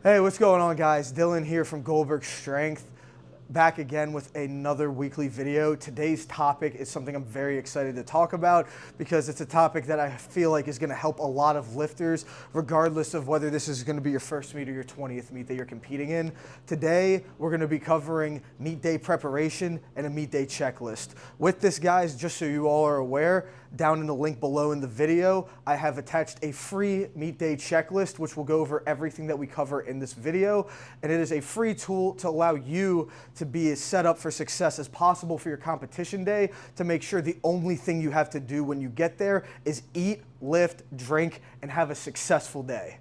Hey, what's going on, guys? Dylan here from Goldberg Strength, back again with another weekly video. Today's topic is something I'm very excited to talk about because it's a topic that I feel like is going to help a lot of lifters, regardless of whether this is going to be your first meet or your 20th meet that you're competing in. Today, we're going to be covering meet day preparation and a meet day checklist. With this, guys, just so you all are aware, down in the link below in the video, I have attached a free meet day checklist, which will go over everything that we cover in this video. And it is a free tool to allow you to be as set up for success as possible for your competition day, to make sure the only thing you have to do when you get there is eat, lift, drink, and have a successful day.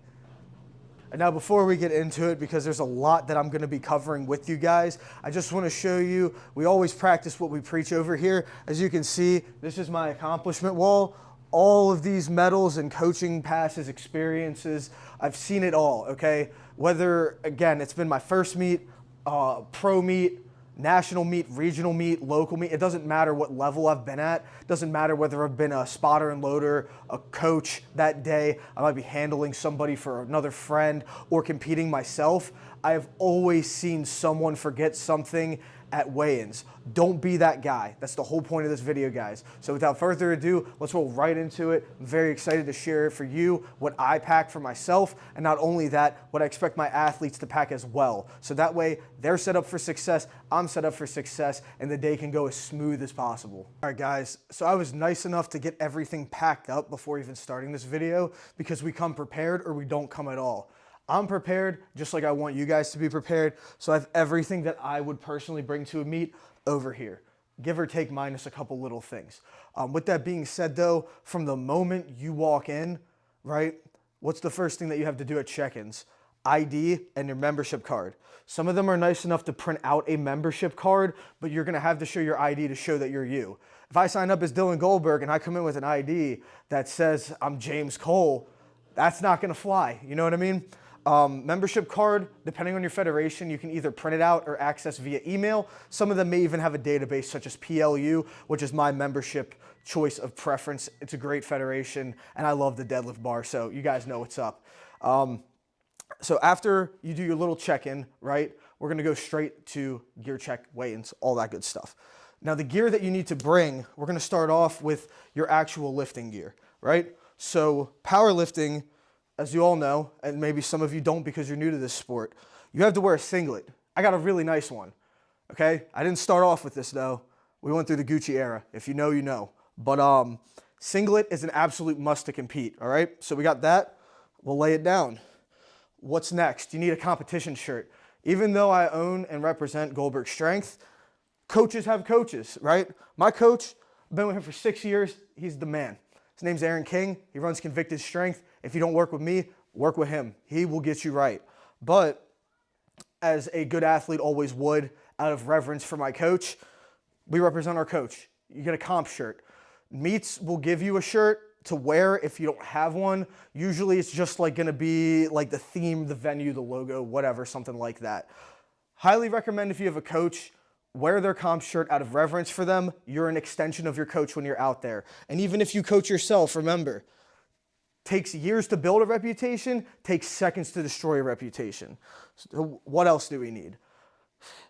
And now before we get into it, because there's a lot that I'm going to be covering with you guys, I just want to show you, we always practice what we preach over here. As you can see, this is my accomplishment wall. All of these medals and coaching passes, experiences, I've seen it all, okay? Whether, again, it's been my first meet, pro meet, national meet, regional meet, local meet, it doesn't matter what level I've been at. It doesn't matter whether I've been a spotter and loader, a coach that day, I might be handling somebody for another friend, or competing myself. I have always seen someone forget something at weigh-ins. Don't be that guy. That's the whole point of this video, guys. So without further ado, let's roll right into it. I'm very excited to share for you what I pack for myself, and not only that, what I expect my athletes to pack as well. So that way, they're set up for success, I'm set up for success, and the day can go as smooth as possible. All right, guys, so I was nice enough to get everything packed up before even starting this video, because we come prepared or we don't come at all. I'm prepared, just like I want you guys to be prepared. So I have everything that I would personally bring to a meet over here, give or take minus a couple little things. With that being said though, from the moment you walk in, right, what's the first thing that you have to do at check-ins? ID and your membership card. Some of them are nice enough to print out a membership card, but you're gonna have to show your ID to show that you're you. If I sign up as Dylan Goldberg and I come in with an ID that says I'm James Cole, that's not gonna fly, you know what I mean? Membership card, depending on your federation, you can either print it out or access via email. Some of them may even have a database such as PLU, which is my membership choice of preference. It's a great federation, and I love the deadlift bar, so you guys know what's up. So after you do your little check-in, right, we're gonna go straight to gear check, weigh-ins, all that good stuff. Now the gear that you need to bring, we're gonna start off with your actual lifting gear, right? So powerlifting, as you all know, and maybe some of you don't because you're new to this sport, you have to wear a singlet. I got a really nice one, okay? I didn't start off with this though. We went through the Gucci era. If you know, you know. But singlet is an absolute must to compete, all right? So we got that. We'll lay it down. What's next? You need a competition shirt. Even though I own and represent Goldberg Strength, coaches have coaches, right? My coach, I've been with him for 6 years. He's the man. His name's Aaron King. He runs Convicted Strength. If you don't work with me, work with him. He will get you right. But as a good athlete always would, out of reverence for my coach, we represent our coach. You get a comp shirt. Meets will give you a shirt to wear if you don't have one. Usually it's just like gonna be like the theme, the venue, the logo, whatever, something like that. Highly recommend if you have a coach, wear their comp shirt out of reverence for them. You're an extension of your coach when you're out there. And even if you coach yourself, remember, takes years to build a reputation, takes seconds to destroy a reputation. So what else do we need?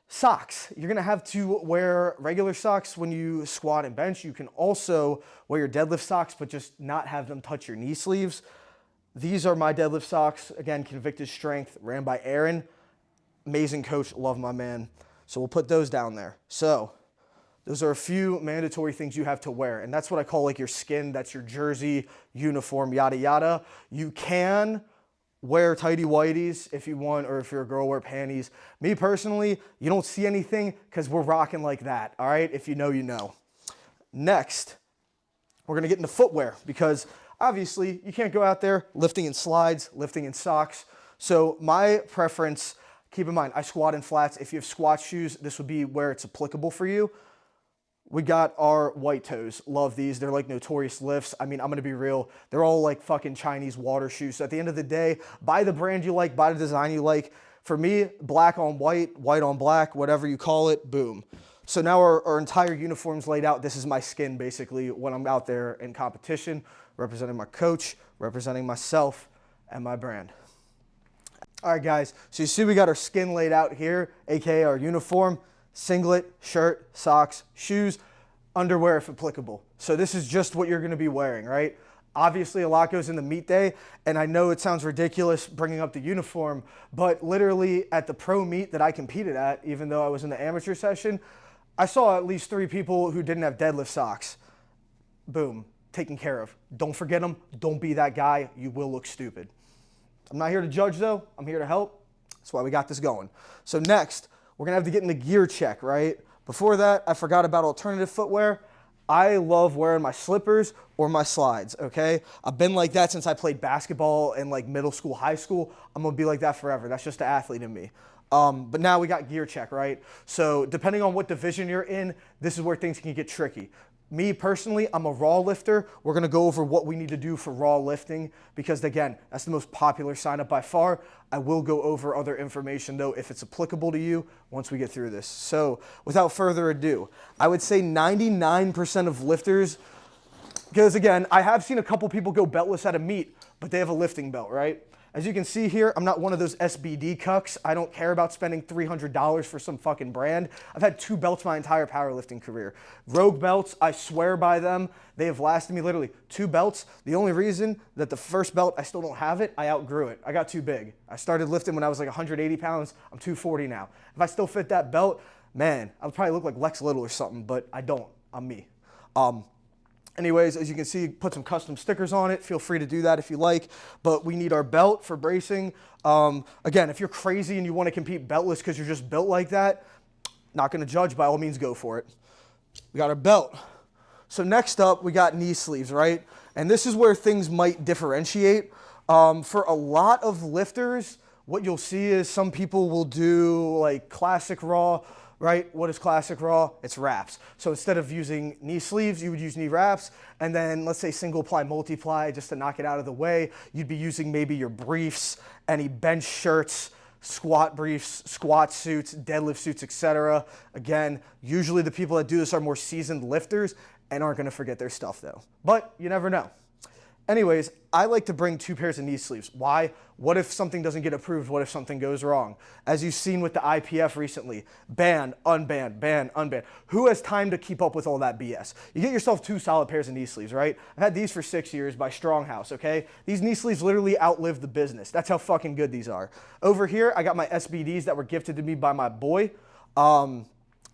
Socks. You're gonna have to wear regular socks when you squat and bench. You can also wear your deadlift socks, but just not have them touch your knee sleeves. These are my deadlift socks. Again, Convicted Strength, ran by Aaron. Amazing coach, love my man. So we'll put those down there. So those are a few mandatory things you have to wear. And that's what I call like your skin. That's your jersey, uniform, yada, yada. You can wear tighty whities if you want, or if you're a girl, wear panties. Me personally, you don't see anything because we're rocking like that, all right? If you know, you know. Next, we're gonna get into footwear because obviously you can't go out there lifting in slides, lifting in socks. So my preference, keep in mind, I squat in flats. If you have squat shoes, this would be where it's applicable for you. We got our white toes. Love these. They're like notorious lifts. I mean, I'm going to be real. They're all like fucking Chinese water shoes. So at the end of the day, buy the brand you like, buy the design you like. For me, black on white, white on black, whatever you call it, boom. So now our entire uniform's laid out. This is my skin basically when I'm out there in competition, representing my coach, representing myself and my brand. All right, guys, so you see we got our skin laid out here, aka our uniform, singlet, shirt, socks, shoes, underwear if applicable. So this is just what you're gonna be wearing, right? Obviously, a lot goes into meet day, and I know it sounds ridiculous bringing up the uniform, but literally at the pro meet that I competed at, even though I was in the amateur session, I saw at least 3 people who didn't have deadlift socks. Boom, taken care of. Don't forget them. Don't be that guy. You will look stupid. I'm not here to judge though, I'm here to help. That's why we got this going. So next, we're gonna have to get into gear check, right? Before that, I forgot about alternative footwear. I love wearing my slippers or my slides, okay? I've been like that since I played basketball in like middle school, high school. I'm gonna be like that forever. That's just an athlete in me. But now we got gear check, right? So depending on what division you're in, this is where things can get tricky. Me personally, I'm a raw lifter. We're gonna go over what we need to do for raw lifting because again, that's the most popular sign up by far. I will go over other information though if it's applicable to you once we get through this. So without further ado, I would say 99% of lifters, because again, I have seen a couple people go beltless at a meet, but they have a lifting belt, right? As you can see here, I'm not one of those SBD cucks. I don't care about spending $300 for some fucking brand. I've had 2 belts my entire powerlifting career. Rogue belts, I swear by them. They have lasted me literally 2 belts. The only reason that the first belt, I still don't have it, I outgrew it. I got too big. I started lifting when I was like 180 pounds. I'm 240 now. If I still fit that belt, man, I would probably look like Lex Little or something, but I don't. I'm me. Anyways, as you can see, put some custom stickers on it. Feel free to do that if you like, but we need our belt for bracing. Again, if you're crazy and you want to compete beltless because you're just built like that, not going to judge, by all means go for it. We got our belt. So next up, we got knee sleeves, right? And this is where things might differentiate. For a lot of lifters, what you'll see is some people will do like classic raw, right? What is classic raw? It's wraps. So instead of using knee sleeves, you would use knee wraps. And then let's say single ply, multiply, just to knock it out of the way, you'd be using maybe your briefs, any bench shirts, squat briefs, squat suits, deadlift suits, etc. Again, usually the people that do this are more seasoned lifters and aren't gonna forget their stuff though. But you never know. Anyways, I like to bring 2 pairs of knee sleeves. Why? What if something doesn't get approved? What if something goes wrong? As you've seen with the IPF recently, ban, unban, ban, unban. Who has time to keep up with all that BS? You get yourself 2 solid pairs of knee sleeves, right? I've had these for 6 years by Stronghouse, okay? These knee sleeves literally outlive the business. That's how fucking good these are. Over here, I got my SBDs that were gifted to me by my boy. And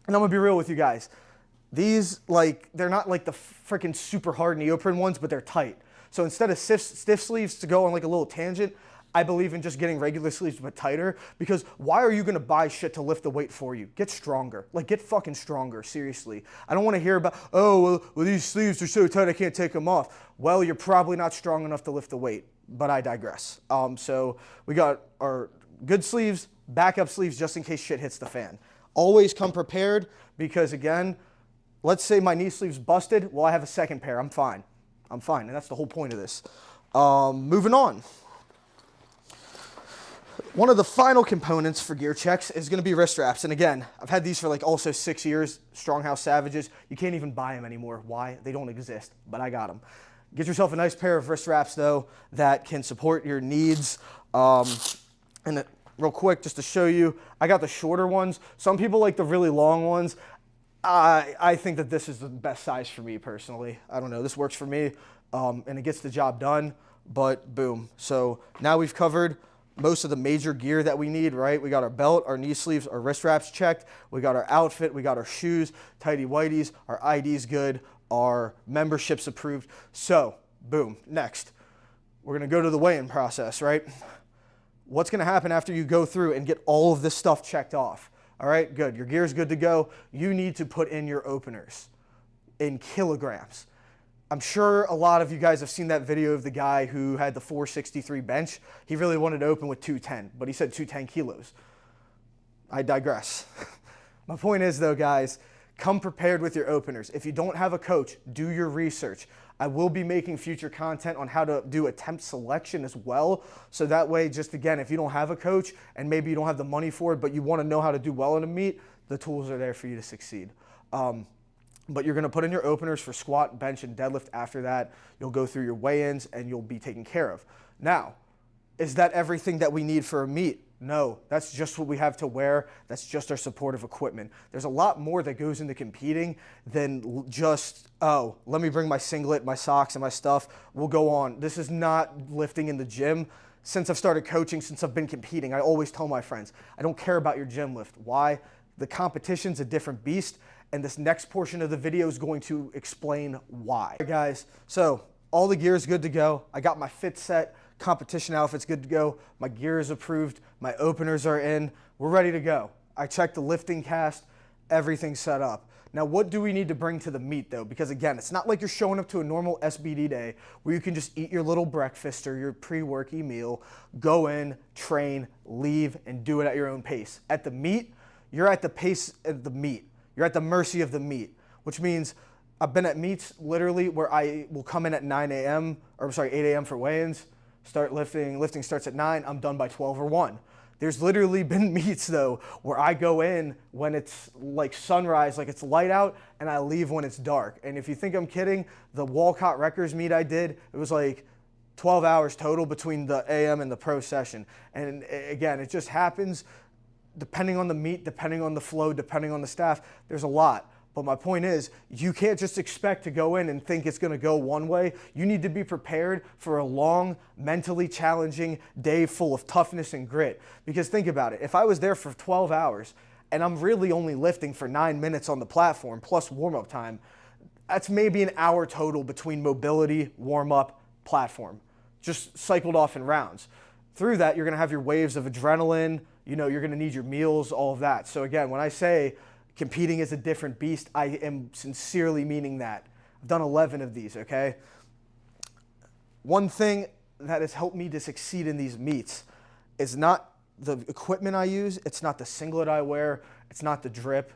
I'm gonna be real with you guys. These, like, they're not like the freaking super hard neoprene ones, but they're tight. So instead of stiff sleeves, to go on like a little tangent, I believe in just getting regular sleeves but tighter, because why are you gonna buy shit to lift the weight for you? Get stronger. Like, get fucking stronger, seriously. I don't wanna hear about, oh, well, these sleeves are so tight I can't take them off. Well, you're probably not strong enough to lift the weight, but I digress. So we got our good sleeves, backup sleeves just in case shit hits the fan. Always come prepared, because again, let's say my knee sleeve's busted, well, I have a second pair, I'm fine. I'm fine, and that's the whole point of this. Moving on. One of the final components for gear checks is gonna be wrist wraps. And again, I've had these for like also 6 years, Stronghouse Savages. You can't even buy them anymore. Why? They don't exist, but I got them. Get yourself a nice pair of wrist wraps though that can support your needs. Real quick, just to show you, I got the shorter ones. Some people like the really long ones. I think that this is the best size for me personally. I don't know, this works for me, and it gets the job done, but boom. So now we've covered most of the major gear that we need, right? We got our belt, our knee sleeves, our wrist wraps checked. We got our outfit, we got our shoes, tighty whities, our ID's good, our membership's approved. So boom, next, we're gonna go to the weigh-in process, right? What's gonna happen after you go through and get all of this stuff checked off? All right, good. Your gear's good to go. You need to put in your openers in kilograms. I'm sure a lot of you guys have seen that video of the guy who had the 463 bench. He really wanted to open with 210, but he said 210 kilos. I digress. My point is though, guys, come prepared with your openers. If you don't have a coach, do your research. I will be making future content on how to do attempt selection as well. So that way, just again, if you don't have a coach and maybe you don't have the money for it, but you want to know how to do well in a meet, the tools are there for you to succeed. But you're going to put in your openers for squat, bench, and deadlift. After that, you'll go through your weigh-ins and you'll be taken care of. Now, Is that everything that we need for a meet? No, that's just what we have to wear. That's just our supportive equipment. There's a lot more that goes into competing than just, oh, let me bring my singlet, my socks, and my stuff. We'll go on. This is not lifting in the gym. Since I've started coaching, since I've been competing, I always tell my friends, I don't care about your gym lift. Why? The competition's a different beast, and this next portion of the video is going to explain why. All right, guys, so all the gear is good to go. I got my fit set. Competition outfit's good to go. My gear is approved. My openers are in. We're ready to go. I checked the lifting cast. Everything's set up. Now, what do we need to bring to the meet, though? Because, again, it's not like you're showing up to a normal SBD day where you can just eat your little breakfast or your pre-worky meal, go in, train, leave, and do it at your own pace. At the meet, you're at the pace of the meet. You're at the mercy of the meet, which means I've been at meets literally where I will come in at 8 a.m. for weigh-ins. Start lifting. Lifting starts at 9. I'm done by 12 or 1. There's literally been meets, though, where I go in when it's like sunrise, like it's light out, and I leave when it's dark. And if you think I'm kidding, the Walcott Wreckers meet I did, it was like 12 hours total between the AM and the pro session. And again, it just happens depending on the meet, depending on the flow, depending on the staff. There's a lot. But my point is, you can't just expect to go in and think it's going to go one way. You need to be prepared for a long, mentally challenging day full of toughness and grit. Because think about it. If I was there for 12 hours and I'm really only lifting for 9 minutes on the platform plus warm-up time, that's maybe an hour total between mobility, warm-up, platform, just cycled off in rounds. Through that, you're going to have your waves of adrenaline. You know, you're going to need your meals, all of that. So again, when I say competing is a different beast, I am sincerely meaning that. I've done 11 of these, okay? One thing that has helped me to succeed in these meets is not the equipment I use, it's not the singlet I wear, it's not the drip,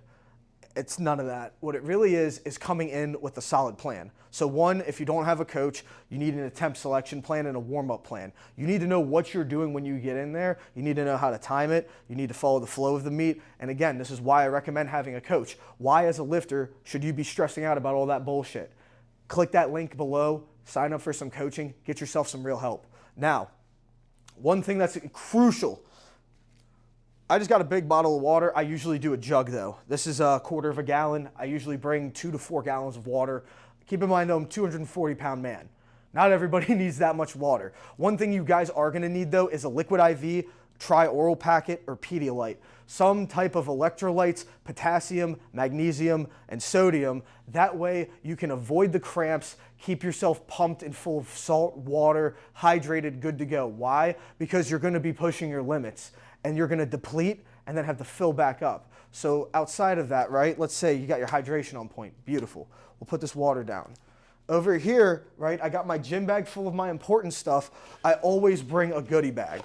it's none of that. What it really is coming in with a solid plan. So one, if you don't have a coach, you need an attempt selection plan and a warm-up plan. You need to know what you're doing when you get in there. You need to know how to time it. You need to follow the flow of the meet. And again, this is why I recommend having a coach. Why, as a lifter, should you be stressing out about all that bullshit? Click that link below, sign up for some coaching, get yourself some real help. Now, one thing that's crucial, I just got a big bottle of water. I usually do a jug, though. This is a 1/4 gallon. I usually bring 2 to 4 gallons of water. Keep in mind, though, I'm a 240-pound man. Not everybody needs that much water. One thing you guys are going to need, though, is a liquid IV, tri-oral packet, or Pedialyte. Some type of electrolytes, potassium, magnesium, and sodium. That way, you can avoid the cramps, keep yourself pumped and full of salt, water, hydrated, good to go. Why? Because you're going to be pushing your limits, and you're going to deplete and then have to fill back up. So outside of that, right, let's say you got your hydration on point. Beautiful. We'll put this water down. Over here, right, I got my gym bag full of my important stuff. I always bring a goodie bag.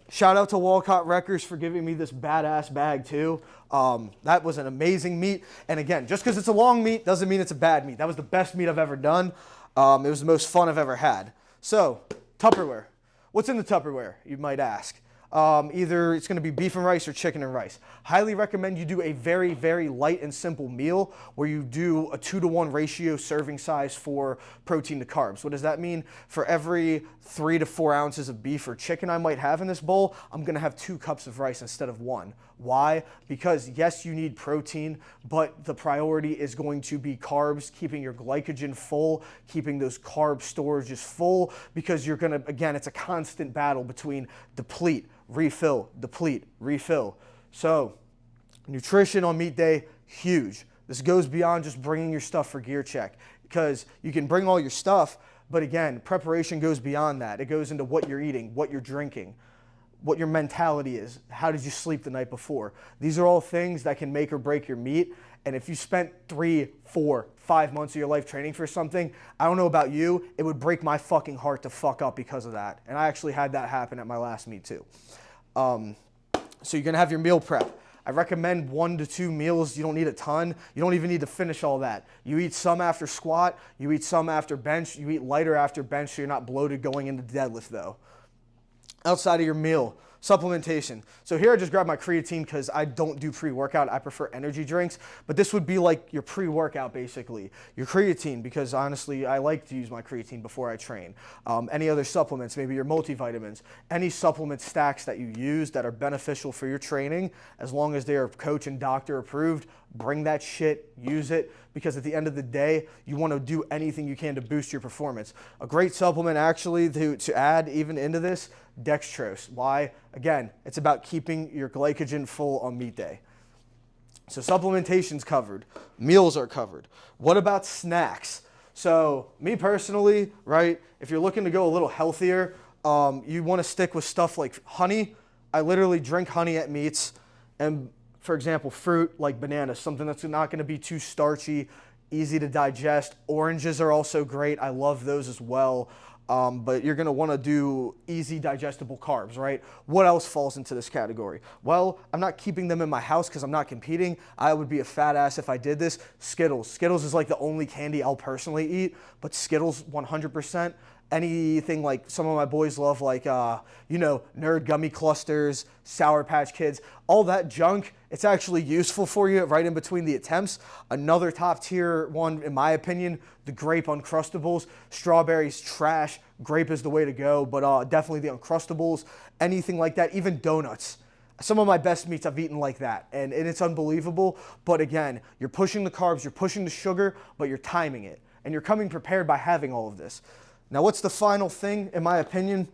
Shout out to Walcott Wreckers for giving me this badass bag too. That was an amazing meet. And again, just because it's a long meet doesn't mean it's a bad meet. That was the best meet I've ever done. It was the most fun I've ever had. So, Tupperware. What's in the Tupperware, you might ask? Either it's going to be beef and rice or chicken and rice. Highly recommend you do a very, very light and simple meal where you do a 2-to-1 ratio serving size for protein to carbs. What does that mean? For every 3 to 4 ounces of beef or chicken I might have in this bowl, I'm going to have 2 cups of rice instead of 1. Why? Because yes, you need protein, but the priority is going to be carbs, keeping your glycogen full, keeping those carb storages full, because you're going to, again, it's a constant battle between deplete, refill, deplete, refill. So nutrition on meet day, huge. This goes beyond just bringing your stuff for gear check, because you can bring all your stuff, but again, preparation goes beyond that. It goes into what you're eating, what you're drinking, what your mentality is, how did you sleep the night before. These are all things that can make or break your meet. And if you spent 3, 4, 5 months of your life training for something, I don't know about you, it would break my fucking heart to fuck up because of that. And I actually had that happen at my last meet too. So you're gonna have your meal prep. I recommend 1 to 2 meals. You don't need a ton. You don't even need to finish all that. You eat some after squat, you eat some after bench, you eat lighter after bench so you're not bloated going into deadlift though. Outside of your meal, Supplementation. So here I just grabbed my creatine because I don't do pre-workout. I prefer energy drinks, but this would be like your pre-workout basically. Your creatine, because honestly, I like to use my creatine before I train. Any other supplements, maybe your multivitamins, any supplement stacks that you use that are beneficial for your training, as long as they are coach and doctor approved, bring that shit, use it, because at the end of the day, you want to do anything you can to boost your performance. A great supplement actually to add even into this, dextrose. Why? Again, it's about keeping your glycogen full on meet day. So supplementation's covered, meals are covered. What about snacks? So me personally, right, if you're looking to go a little healthier, you want to stick with stuff like honey. I literally drink honey at meets, and for example, fruit like bananas, something that's not going to be too starchy, easy to digest. Oranges are also great. I love those as well. But you're going to want to do easy digestible carbs, right? What else falls into this category? Well, I'm not keeping them in my house because I'm not competing. I would be a fat ass if I did this. Skittles. Skittles is like the only candy I'll personally eat, but Skittles 100%. Anything like some of my boys love, like, Nerd Gummy Clusters, Sour Patch Kids, all that junk, it's actually useful for you right in between the attempts. Another top tier one, in my opinion, the grape Uncrustables. Strawberries, trash. Grape is the way to go, but definitely the Uncrustables, anything like that, even donuts. Some of my best meats I've eaten like that, and it's unbelievable. But again, you're pushing the carbs, you're pushing the sugar, but you're timing it, and you're coming prepared by having all of this. Now, what's the final thing, in my opinion,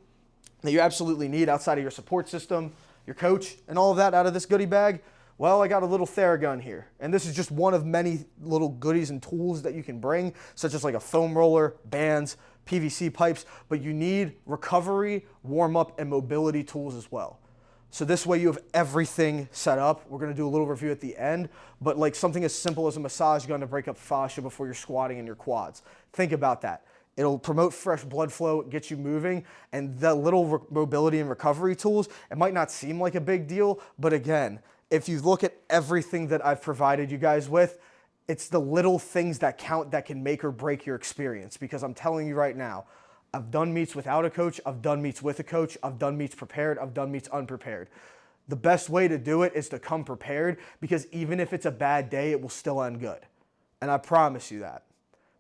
that you absolutely need outside of your support system, your coach, and all of that out of this goodie bag? Well, I got a little Theragun here, and this is just one of many little goodies and tools that you can bring, such as like a foam roller, bands, PVC pipes, but you need recovery, warm-up, and mobility tools as well. So this way you have everything set up. We're going to do a little review at the end, but like something as simple as a massage gun to break up fascia before you're squatting in your quads. Think about that. It'll promote fresh blood flow, get you moving, and the little mobility and recovery tools, it might not seem like a big deal, but again, if you look at everything that I've provided you guys with, it's the little things that count that can make or break your experience, because I'm telling you right now, I've done meets without a coach, I've done meets with a coach, I've done meets prepared, I've done meets unprepared. The best way to do it is to come prepared, because even if it's a bad day, it will still end good. And I promise you that,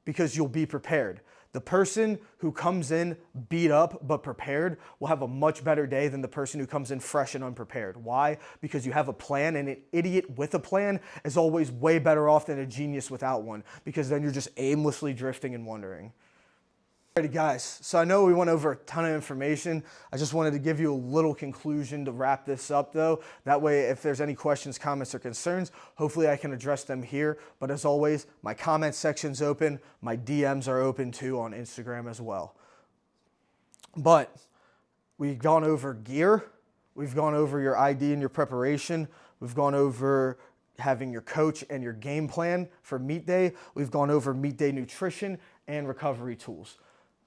because you'll be prepared. The person who comes in beat up but prepared will have a much better day than the person who comes in fresh and unprepared. Why? Because you have a plan, and an idiot with a plan is always way better off than a genius without one, because then you're just aimlessly drifting and wondering. Alrighty guys, so I know we went over a ton of information. I just wanted to give you a little conclusion to wrap this up though. That way, if there's any questions, comments, or concerns, hopefully I can address them here. But as always, my comment section's open. My DMs are open too on Instagram as well. But we've gone over gear. We've gone over your ID and your preparation. We've gone over having your coach and your game plan for meet day. We've gone over meet day nutrition and recovery tools.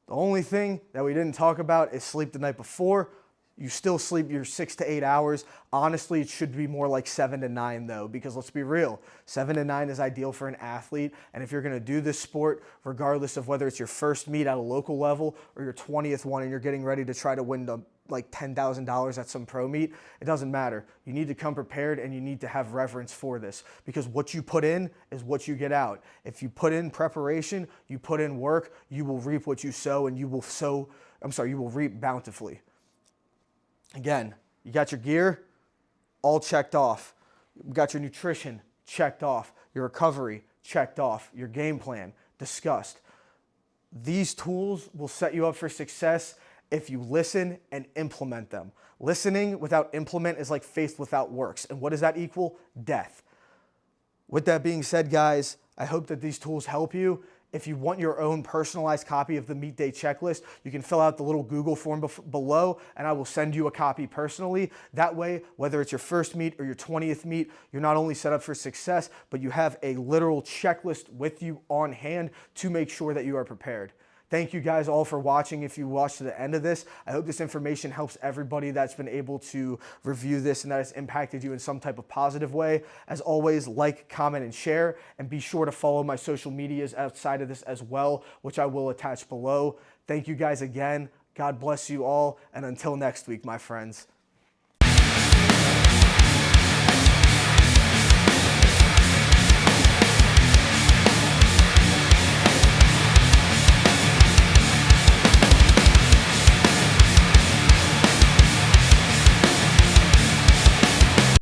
The only thing that we didn't talk about is sleep the night before. You still sleep your 6 to 8 hours. Honestly, it should be more like 7 to 9 though, because let's be real, 7 to 9 is ideal for an athlete. And if you're gonna do this sport, regardless of whether it's your first meet at a local level or your 20th one and you're getting ready to try to win like $10,000 at some pro meet, it doesn't matter. You need to come prepared, and you need to have reverence for this, because what you put in is what you get out. If you put in preparation, you put in work, you will reap what you sow, and you will reap bountifully. Again, you got your gear all checked off. You got your nutrition checked off. Your recovery checked off. Your game plan discussed. These tools will set you up for success if you listen and implement them. Listening without implement is like faith without works. And what does that equal? Death. With that being said, guys, I hope that these tools help you. If you want your own personalized copy of the meet day checklist, you can fill out the little Google form below, and I will send you a copy personally. That way, whether it's your first meet or your 20th meet, you're not only set up for success, but you have a literal checklist with you on hand to make sure that you are prepared. Thank you guys all for watching. If you watched to the end of this, I hope this information helps everybody that's been able to review this and that it's impacted you in some type of positive way. As always, like, comment, and share, and be sure to follow my social medias outside of this as well, which I will attach below. Thank you guys again. God bless you all, and until next week, my friends.